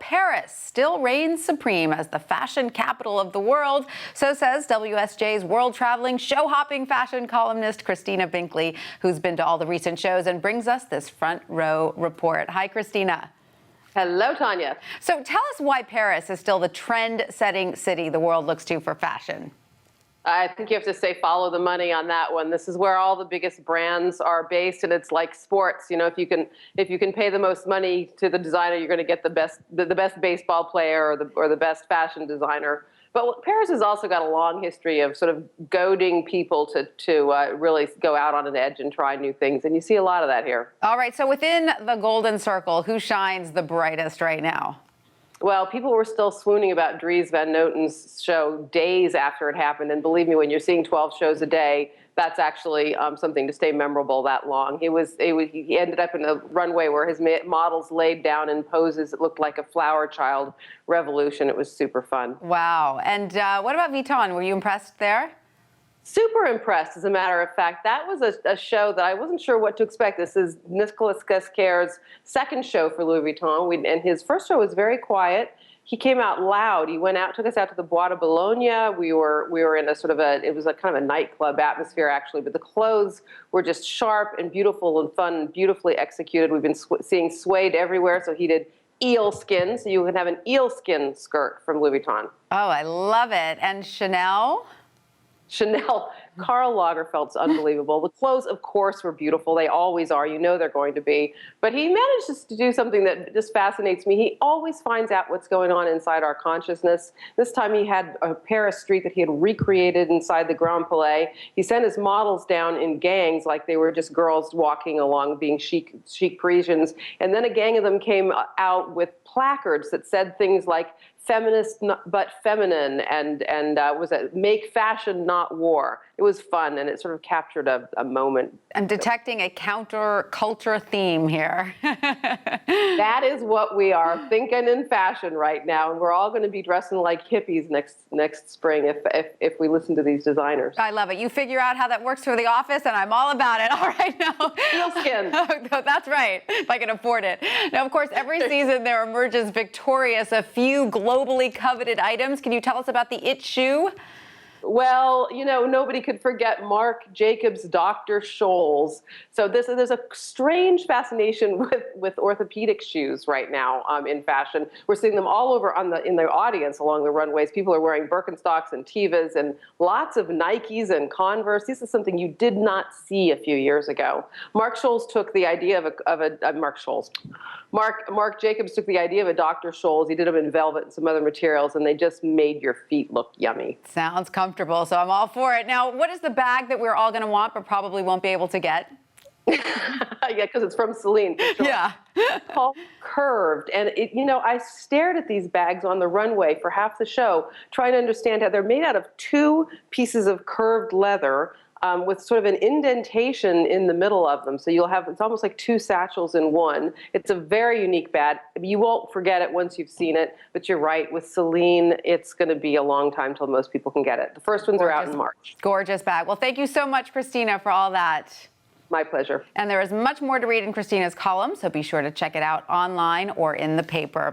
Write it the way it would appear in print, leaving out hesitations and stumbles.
Paris still reigns supreme as the fashion capital of the world. So says WSJ's world-traveling, show-hopping fashion columnist Christina Binkley, who's been to all the recent shows and brings us this front row report. Hi, Christina. Hello, Tanya. So tell us why Paris is still the trend-setting city the world looks to for fashion. I think you have to say follow the money on that one. This is where all the biggest brands are based, and it's like sports. You know, if you can pay the most money to the designer, you're going to get the best baseball player or the best fashion designer. But Paris has also got a long history of sort of goading people to really go out on an edge and try new things, and you see a lot of that here. All right, so within the Golden Circle, who shines the brightest right now? Well, people were still swooning about Dries Van Noten's show days after it happened. And believe me, when you're seeing 12 shows a day, that's actually something to stay memorable that long. He ended up in a runway where his models laid down in poses that looked like a flower child revolution. It was super fun. Wow. And what about Vuitton? Were you impressed there? Super impressed, as a matter of fact. That was a show that I wasn't sure what to expect. This is Nicolas Ghesquiere's second show for Louis Vuitton, and his first show was very quiet. He came out loud. He went out, took us out to the Bois de Boulogne. We were in a sort of it was a kind of a nightclub atmosphere, actually, but the clothes were just sharp and beautiful and fun and beautifully executed. We've been seeing suede everywhere, so he did eel skin, so you can have an eel skin skirt from Louis Vuitton. Oh, I love it. And Chanel? Karl Lagerfeld's unbelievable. The clothes, of course, were beautiful. They always are. You know they're going to be. But he manages to do something that just fascinates me. He always finds out what's going on inside our consciousness. This time he had a Paris street that he had recreated inside the Grand Palais. He sent his models down in gangs like they were just girls walking along being chic Parisians. And then a gang of them came out with placards that said things like, feminist but feminine, and was it make fashion not war. It was fun, and it sort of captured a moment. I'm detecting a counter-culture theme here. That is what we are thinking in fashion right now, and we're all going to be dressing like hippies next spring if we listen to these designers. I love it. You figure out how that works for the office, and I'm all about it. All right, now. Sealskin. Oh, that's right, if I can afford it. Now, of course, every season there emerges victorious a few globally coveted items. Can you tell us about the It shoe? Well, you know, nobody could forget Marc Jacobs' Dr. Scholl's. So there's a strange fascination with orthopedic shoes right now in fashion. We're seeing them all over in the audience along the runways. People are wearing Birkenstocks and Tevas and lots of Nikes and Converse. This is something you did not see a few years ago. Marc Jacobs took the idea of a Dr. Scholl's. He did them in velvet and some other materials, and they just made your feet look yummy. Sounds comfortable, so I'm all for it. Now, what is the bag that we're all going to want but probably won't be able to get? Yeah, because it's from Celine. Sure. Yeah. It's called Curved. And, I stared at these bags on the runway for half the show, trying to understand how they're made out of two pieces of curved leather with sort of an indentation in the middle of them. So it's almost like two satchels in one. It's a very unique bag. You won't forget it once you've seen it, but you're right. With Celine, it's going to be a long time till most people can get it. The first ones are out in March. Gorgeous bag. Well, thank you so much, Christina, for all that. My pleasure. And there is much more to read in Christina's column, so be sure to check it out online or in the paper.